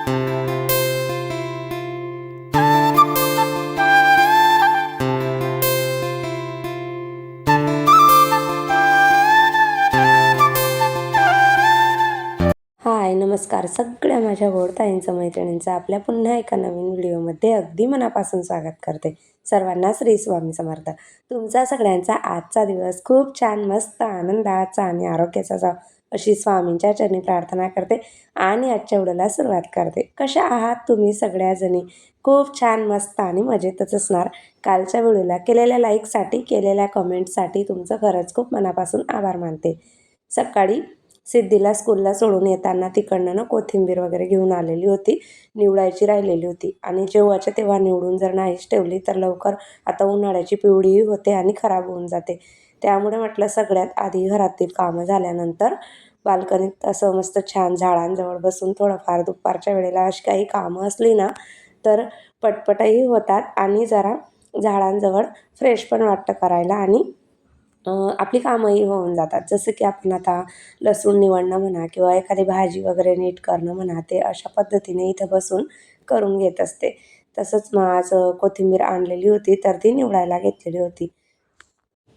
हाय, नमस्कार सगळ्या माझ्या गोडताईंचं मैत्रिणींचं आपल्या पुन्हा एका नवीन व्हिडिओमध्ये अगदी मनापासून स्वागत करते. सर्वांना श्री स्वामी समर्थ. तुमचा सगळ्यांचा आजचा दिवस खूप छान, मस्त, आनंदाचा आणि आरोग्याचा जावो अशी स्वामींच्या चरणी प्रार्थना करते आणि आजच्या व्हिडिओला सुरुवात करते. कशा आहात तुम्ही सगळ्याजणी? खूप छान, मस्त आणि मजेतच असणार. कालच्या व्हिडिओला केलेल्या लाईकसाठी, केलेल्या कमेंटसाठी तुमचं खरंच खूप मनापासून आभार मानते. सकाळी सिद्धीला स्कूलला सोडून येताना तिकडनं कोथिंबीर वगैरे घेऊन आलेली होती. निवडायची राहिलेली होती आणि जेव्हाच्या तेव्हा निवडून जर नाहीच ठेवली तर लवकर आता उन्हाळ्याची पिवळीही होते आणि खराब होऊन जाते. त्यामुळे म्हटलं सगळ्यात आधी घरातील कामं झाल्यानंतर बाल्कनीत असं मस्त छान झाडांजवळ बसून थोडंफार दुपारच्या वेळेला अशी काही कामं असली ना तर पटपटही होतात आणि जरा झाडांजवळ फ्रेश पण वाटतं करायला आणि आपली कामंही होऊन जातात. जसं की आपण आता लसूण निवडणं म्हणा किंवा एखादी भाजी वगैरे नीट करणं म्हणा, ते अशा पद्धतीने इथं बसून करून घेत असते. तसंच मग आज कोथिंबीर आणलेली होती तर ती निवडायला घेतलेली होती.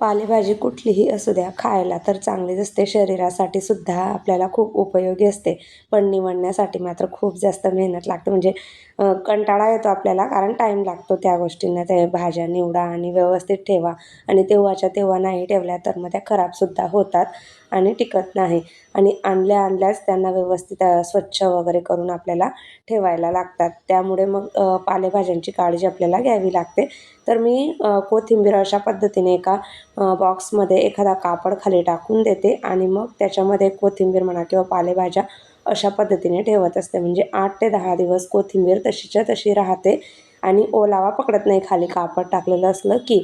पालेभाजी कुठलीही असू द्या, खायला तर चांगलीच असते, शरीरासाठी सुद्धा आपल्याला खूप उपयोगी असते. पण निवडण्यासाठी मात्र खूप जास्त मेहनत लागते. म्हणजे कंटाळा येतो आपल्याला, कारण टाईम लागतो त्या गोष्टींना. त्या भाज्या निवडा आणि व्यवस्थित ठेवा आणि तेव्हाच्या तेव्हा नाही ठेवल्या तर मग त्या खराबसुद्धा होतात आणि टिकत नाही. आणि आणल्याच त्यांना व्यवस्थित स्वच्छ वगैरे करून आपल्याला ठेवायला लागतात. त्यामुळे मग पालेभाज्यांची काळजी आपल्याला घ्यावी लागते. तर मी कोथिंबीर अशा पद्धतीने एका बॉक्समध्ये एखादा कापड खाली टाकून देते आणि मग त्याच्यामध्ये कोथिंबीर म्हणा किंवा पालेभाज्या अशा पद्धतीने ठेवत असते. म्हणजे 8 ते 10 दिवस कोथिंबीर तशीच्या तशी राहते आणि ओलावा पकडत नाही खाली कापड टाकलेलं असलं की.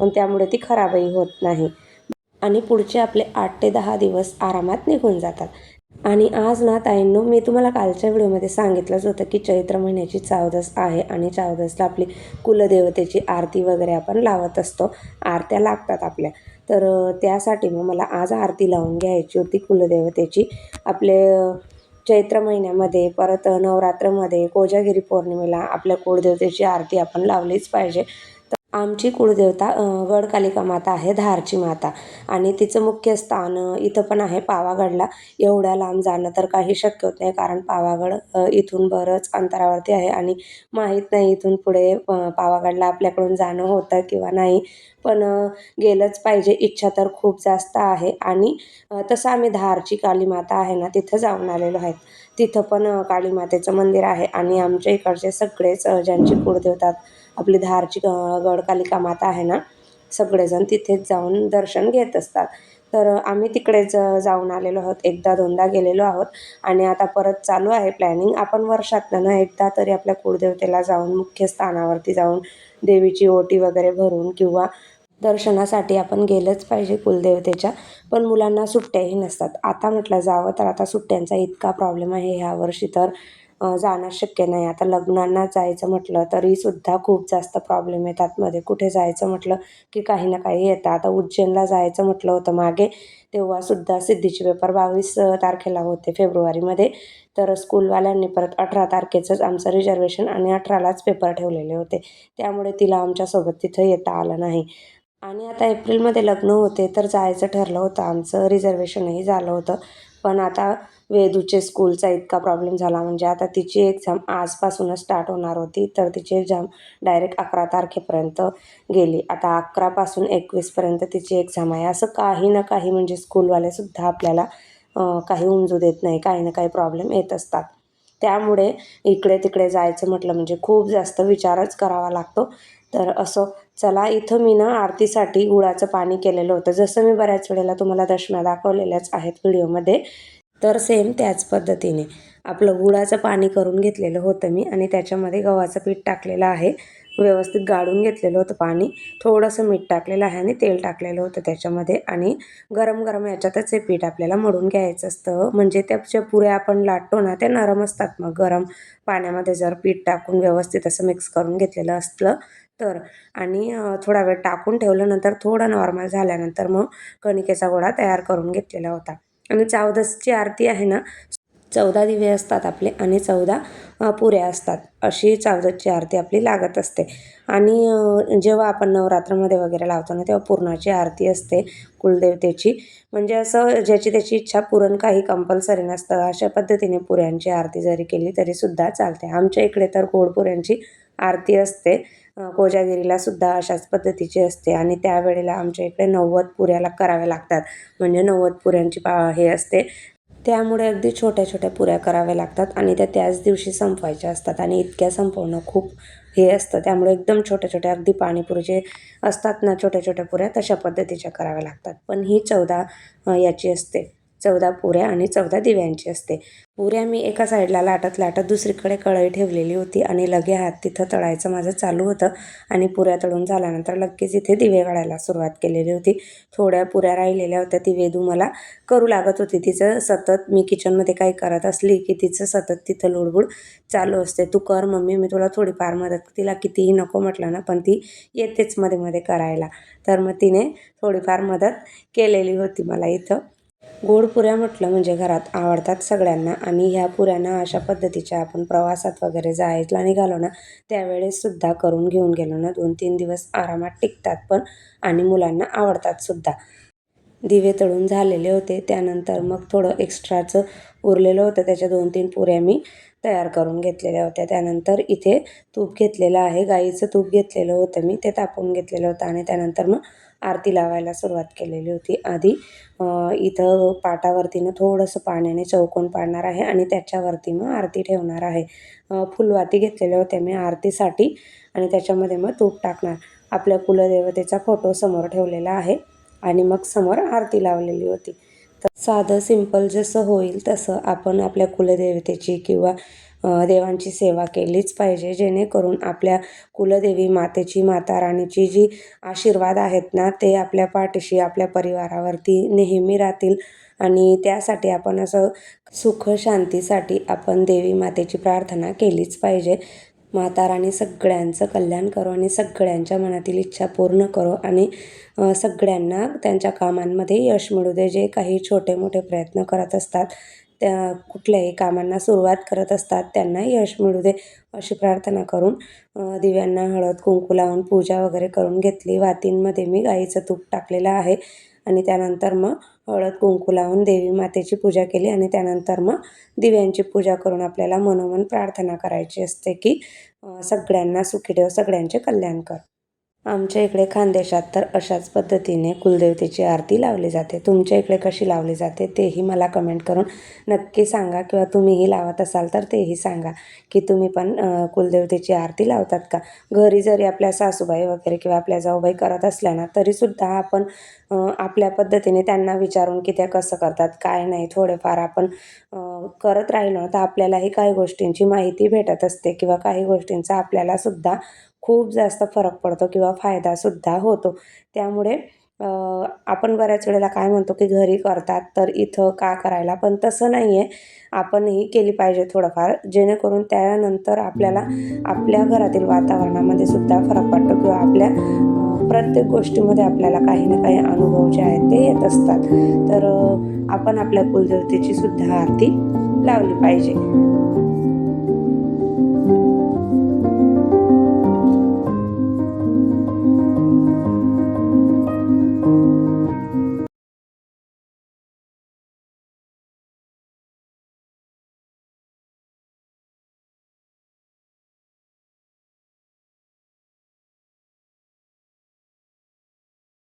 पण त्यामुळे ती खराबही होत नाही आणि पुढचे आपले 8 ते 10 दिवस आरामात निघून जातात. आणि आज ना ताईंनो, मी तुम्हाला कालच्या व्हिडिओमध्ये सांगितलंच होतं की चैत्र महिन्याची 14 आहे आणि 14ला आपली कुलदेवतेची आरती वगैरे आपण लावत असतो. आरत्या लागतात आपल्या. तर त्यासाठी मग मला आज आरती लावून घ्यायची होती कुलदेवतेची. आपले चैत्र महिन्यामध्ये परत नवरात्रमध्ये कोजागिरी पौर्णिमेला आपल्या कुलदेवतेची आरती आपण लावलीच पाहिजे. आमची कुळदेवता गडकालिका माता आहे, धारची माता, आणि तिचं मुख्य स्थान इथं पण आहे पावागडला. एवढ्या लांब जाणं तर काही शक्य होत नाही, कारण पावागड इथून बरंच अंतरावरती आहे आणि माहीत नाही इथून पुढे पावागडला आपल्याकडून जाणं होतं किंवा नाही. पण गेलंच पाहिजे, इच्छा तर खूप जास्त आहे. आणि तसं आम्ही धारची काली माता आहे ना तिथं जाऊन आलेलो आहेत. तिथं पण काली मातेचं मंदिर आहे आणि आमच्या इकडचे सगळेच ज्यांची कुळदेवता आपली धारची गडकालिका माता आहे ना, सगळेजण तिथेच जाऊन दर्शन घेत असतात. तर आम्ही तिकडेच जाऊन आलेलो आहोत, एकदा दोनदा गेलेलो आहोत आणि आता परत चालू आहे प्लॅनिंग. आपण वर्षातनं ना एकदा तरी आपल्या कुळदेवतेला जाऊन मुख्य स्थानावरती जाऊन देवीची ओटी वगैरे भरून किंवा दर्शनासाठी आपण गेलंच पाहिजे कुलदेवतेच्या. पण मुलांना सुट्ट्याही नसतात. आता म्हटलं जावं तर आता सुट्ट्यांचा इतका प्रॉब्लेम आहे ह्यावर्षी, तर जाणं शक्य नाही. आता लग्नांना जायचं म्हटलं तरीसुद्धा खूप जास्त प्रॉब्लेम येतात मध्ये. कुठे जायचं म्हटलं की काही ना काही येतं. आता उज्जैनला जायचं म्हटलं होतं मागे, तेव्हासुद्धा सिद्धीचे पेपर 22 तारखेला होते फेब्रुवारीमध्ये. तर स्कूलवाल्यांनी परत 18 तारखेचंच आमचं रिझर्वेशन आणि 18लाच पेपर ठेवलेले होते. त्यामुळे तिला आमच्यासोबत तिथं येता आलं नाही. आणि आता एप्रिलमध्ये लग्न होते तर जायचं ठरलं होतं आमचं, रिझर्वेशनही झालं होतं. पण आता वेदूचे स्कूलचा इतका प्रॉब्लेम झाला, म्हणजे आता तिची एक्झाम आजपासूनच स्टार्ट होणार होती, तर तिची एक्झाम डायरेक्ट 11 तारखेपर्यंत गेली. आता 11 पासून 21पर्यंत तिची एक्झाम आहे. असं काही ना काही म्हणजे स्कूलवालेसुद्धा आपल्याला काही उमजू देत नाही, काही ना काही प्रॉब्लेम येत असतात. त्यामुळे इकडे तिकडे जायचं म्हटलं म्हणजे खूप जास्त विचारच करावा लागतो. तर असं चला, इथं मी ना आरतीसाठी गुळाचं पाणी केलेलं होतं. जसं मी बऱ्याच वेळेला तुम्हाला दशम्या दाखवलेल्याच आहेत व्हिडिओमध्ये, तर सेम त्याच पद्धतीने आपलं गुळाचं पाणी करून घेतलेलं होतं मी आणि त्याच्यामध्ये गव्हाचं पीठ टाकलेलं आहे. व्यवस्थित गाळून घेतलेलं होतं पाणी, थोडंसं मीठ टाकलेलं आहे आणि तेल टाकलेलं होतं त्याच्यामध्ये. आणि गरम गरम याच्यातच हे पीठ आपल्याला मळून घ्यायचं असतं. म्हणजे त्याच्या पुऱ्या आपण लाटतो ना, त्या नरम असतात. मग गरम पाण्यामध्ये जर पीठ टाकून व्यवस्थित असं मिक्स करून घेतलेलं असलं तर. आणि थोडा वेळ टाकून ठेवलं, नंतर थोडा नॉर्मल झाल्यानंतर मग कणिकेचा गोळा तयार करून घेतलेला होता. आणि 14ची आरती आहे ना, 14 दिवे असतात आपले आणि 14 पुऱ्या असतात. अशी 14ची आरती आपली लागत असते. आणि जेव्हा आपण नवरात्रामध्ये वगैरे लावतो ना, तेव्हा पुरणाची आरती असते कुलदेवतेची. म्हणजे असं ज्याची त्याची इच्छा, पुरण काही कंपल्सरी नसतं. अशा पद्धतीने पुऱ्यांची आरती जरी केली तरीसुद्धा चालते. आमच्या इकडे तर गोड पुऱ्यांची आरती असते. कोजागिरीला सुद्धा अशाच पद्धतीची असते आणि त्यावेळेला आमच्या इकडे 90 पुऱ्याला कराव्या लागतात. म्हणजे 90 पुऱ्यांची हे असते. त्यामुळे अगदी छोट्या-छोट्या पुऱ्या कराव्या लागतात आणि त्या त्याच दिवशी संपवायच्या असतात आणि इतक्या संपवणं खूप हे असतं. त्यामुळे एकदम छोट्या-छोट्या अगदी पाणीपुरीचे असतात ना छोट्या-छोट्या पुऱ्या, तशा पद्धतीच्या कराव्या लागतात. पण ही 14 याची असते. 14 पुऱ्या आणि 14 दिव्यांची असते. पुऱ्या मी एका साईडला लाटत-लाटत दुसरीकडे कढई ठेवलेली होती आणि लगे हात तिथं तळायचं माझं चालू होतं आणि पुऱ्या तळून झाल्यानंतर लगेच इथे दिवे काढायला सुरुवात केलेली होती. थोड्या पुऱ्या राहिलेल्या होत्या. ती वेदू मला करू लागत होती. तिचं सतत मी किचनमध्ये काही करत असली की तिचं सतत तिथं लुडबुड चालू असते. "तू कर मम्मी, मी तुला थोडीफार मदत." तिला कितीही नको म्हटलं ना, पण ती येतेच मध्ये-मध्ये करायला. तर मग तिने थोडीफार मदत केलेली होती मला इथं. गोड पुऱ्या म्हटलं म्हणजे घरात आवडतात सगळ्यांना आणि ह्या पुऱ्यांना अशा पद्धतीच्या आपण प्रवासात वगैरे जायला निघालो ना, त्यावेळेससुद्धा करून घेऊन गेलो ना, 2-3 दिवस आरामात टिकतात पण आणि मुलांना आवडतात सुद्धा. दिवे तळून झालेले होते. त्यानंतर मग थोडं एक्स्ट्राचं उरलेलं होतं. त्याच्या 2-3 पुऱ्या मी तयार करून घेतलेल्या होत्या. त्यानंतर इथे तूप घेतलेलं आहे. गाईचं तूप घेतलेलं होतं मी. ते तापवून घेतलेलं होतं आणि त्यानंतर मग आरती लावायला सुरुवात केलेली होती. आधी इथं पाटावरती ना थोडंसं पाण्याने चौकोन पाडणार आहे आणि त्याच्यावरती मग आरती ठेवणार आहे. फुलवाती घेतलेल्या होत्या मी आरतीसाठी आणि त्याच्यामध्ये मग तूप टाकणार. आपल्या कुलदेवतेचा फोटो समोर ठेवलेला आहे आणि मग समोर आरती लावलेली होती. तर साधं सिंपल जसं होईल तसं आपण आपल्या कुलदेवतेची किंवा देवांची सेवा केलीच पाहिजे, जेणेकरून आपल्या कुलदेवी मातेची, माता राणीची जी आशीर्वाद आहेत ना, ते आपल्या पाठीशी, आपल्या परिवारावरती नेहमी राहतील आणि त्यासाठी आपण असं सुख शांतीसाठी आपण देवी मातेची प्रार्थना केलीच पाहिजे. माता राणी सगळ्यांचं कल्याण करो आणि सगळ्यांच्या मनातील इच्छा पूर्ण करो आणि सगळ्यांना त्यांच्या कामांमध्ये यश मिळू दे. जे काही छोटे-मोठे प्रयत्न करत असतात, त्या कुठल्याही कामांना सुरुवात करत असतात, त्यांना यश मिळू दे, अशी प्रार्थना करून दिव्यांना हळद-कुंकू लावून पूजा वगैरे करून घेतली. वातींमध्ये मी गाईचं तूप टाकलेलं आहे आणि त्यानंतर मग हळद-कुंकू लावून देवी मातेची पूजा केली आणि त्यानंतर मग दिव्यांची पूजा करून आपल्याला मनोमन प्रार्थना करायची असते की सगळ्यांना सुखी ठेव, सगळ्यांचे कल्याण कर. आमच्या इकडे खानदेशात तर अशाच पद्धतीने कुलदेवतेची आरती लावली जाते. तुमच्या इकडे कशी लावली जाते तेही मला कमेंट करून नक्की सांगा किंवा तुम्हीही लावत असाल तर तेही सांगा की तुम्ही पण कुलदेवतेची आरती लावतात का? घरी जरी आपल्या सासूबाई वगैरे किंवा आपल्या जाऊबाई करत असल्या ना, तरीसुद्धा आपण आपल्या पद्धतीने त्यांना विचारून की त्या कसं करतात, काय नाही, थोडेफार आपण करत राहिलो तर आपल्यालाही काही गोष्टींची माहिती भेटत असते किंवा काही गोष्टींचा आपल्यालासुद्धा खूप जास्त फरक पडतो किंवा फायदासुद्धा होतो. त्यामुळे आपण बऱ्याच वेळेला काय म्हणतो की घरी करतात तर इथं का करायला? पण तसं नाही आहे. आपणही केली पाहिजे थोडंफार, जेणेकरून त्यानंतर आपल्याला आपल्या घरातील वातावरणामध्ये सुद्धा फरक पडतो किंवा आपल्या प्रत्येक गोष्टीमध्ये आपल्याला काही ना काही अनुभव जे आहेत ते येत असतात. तर आपण आपल्या कुलदेवतेची सुद्धा आरती लावली पाहिजे.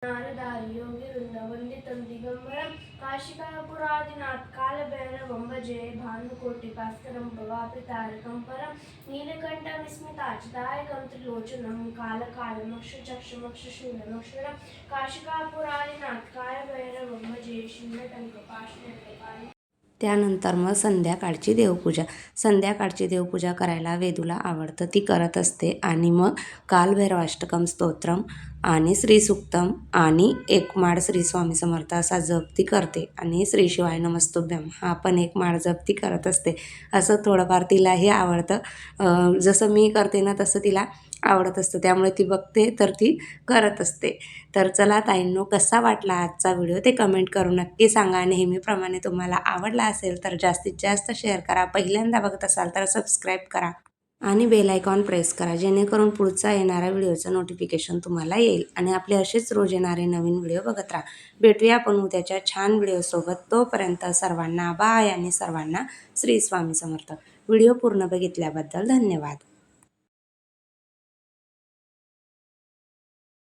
नारदारि योगिवृन्दवन्दितं दिगम्बरं काशिकापुरादिनाथ कालभैरवं भजे भानुकोटिभास्करं भवाप्रितारकं परं नीलकण्ठविस्मिताचिदायकं त्रिलोचनं कालकालमक्षचक्षुमक्षशूलमक्षरं काशिकापुरादिनाथ कालभैरवं भजे शून्यटङ्कपाशनटङ्कानि. त्यानंतर मग संध्याकाळची देवपूजा. संध्याकाळची देवपूजा करायला वेदूला आवडतं, ती करत असते आणि मग कालभैरवाष्टकम स्तोत्रम आणि श्री सुक्तम आणि एक माळ श्री स्वामी समर्थ असा जप ती करते आणि श्री शिवाय नमस्तुभ्यम हा पण एक माळ जप ती करत असते. असं थोडंफार तिलाही आवडतं. जसं मी करते ना तसं तिला आवडत असतं, त्यामुळे ती बघते तर ती करत असते. तर चला ताईंनो, कसा वाटला आजचा व्हिडिओ ते कमेंट करून नक्की सांगा. नेहमीप्रमाणे तुम्हाला आवडला असेल तर जास्तीत जास्त शेअर करा. पहिल्यांदा बघत असाल तर सबस्क्राईब करा आणि बेल आयकॉन प्रेस करा, जेणेकरून पुढचा येणारा व्हिडिओचं नोटिफिकेशन तुम्हाला येईल. आणि आपले असेच रोज येणारे नवीन व्हिडिओ बघत राहा. भेटूया आपण उद्याच्या छान व्हिडिओसोबत. तोपर्यंत सर्वांना बाय आणि सर्वांना श्री स्वामी समर्थ. व्हिडिओ पूर्ण बघितल्याबद्दल धन्यवाद.